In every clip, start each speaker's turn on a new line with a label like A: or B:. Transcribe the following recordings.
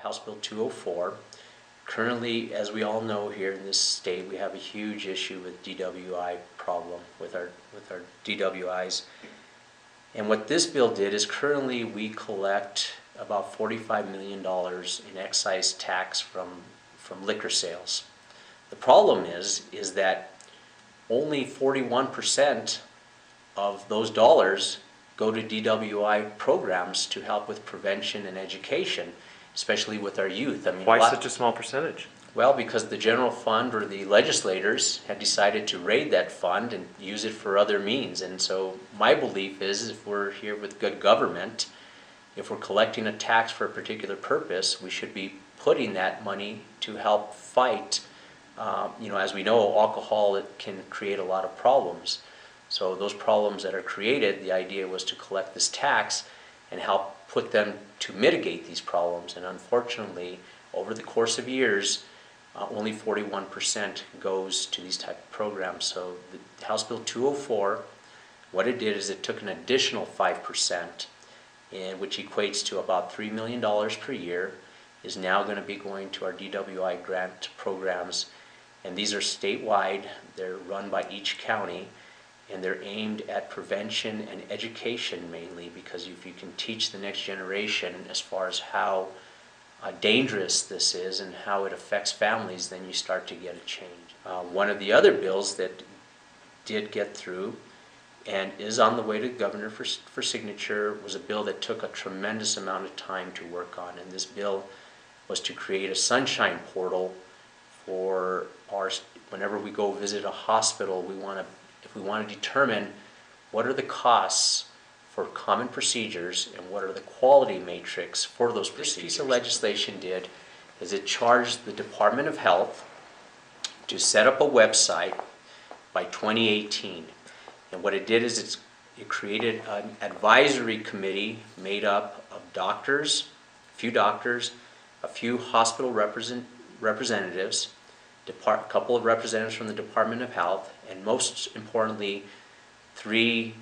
A: House Bill 204. Currently, as we all know here in this state, we have a huge issue with DWI problem with our DWIs. And what this bill did is currently we collect about $45 million in excise tax from liquor sales. The problem is that only 41% of those dollars go to DWI programs to help with prevention and education, especially with our youth. I mean,
B: why such a small percentage?
A: Well, because the general fund or the legislators had decided to raid that fund and use it for other means. And so my belief is if we're here with good government, if we're collecting a tax for a particular purpose, we should be putting that money to help fight. As we know, alcohol, it can create a lot of problems. So those problems that are created, the idea was to collect this tax and help put them to mitigate these problems. And unfortunately, over the course of years, only 41% goes to these type of programs. So the House Bill 204, what it did is it took an additional 5%, which equates to about $3 million per year, is now going to be going to our DWI grant programs. And these are statewide. They're run by each county, and they're aimed at prevention and education mainly, because if you can teach the next generation as far as how dangerous this is and how it affects families, then you start to get a change. One of the other bills that did get through and is on the way to the governor for signature was a bill that took a tremendous amount of time to work on, and this bill was to create a sunshine portal for whenever we go visit a hospital, if we want to determine what are the costs for common procedures and what are the quality matrix for those procedures. This piece of legislation did is it charged the Department of Health to set up a website by 2018. And what it did is it created an advisory committee made up of doctors, a few hospital representatives, a couple of representatives from the Department of Health, and most importantly, 2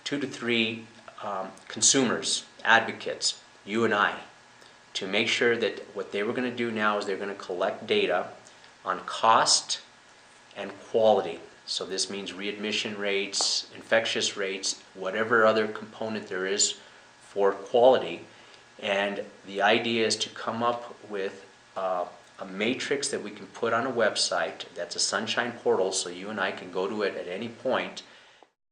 A: to 3 consumers, advocates, you and I, to make sure that what they were going to do now is they're going to collect data on cost and quality. So this means readmission rates, infectious rates, whatever other component there is for quality. And the idea is to come up with a matrix that we can put on a website that's a sunshine portal, so you and I can go to it at any point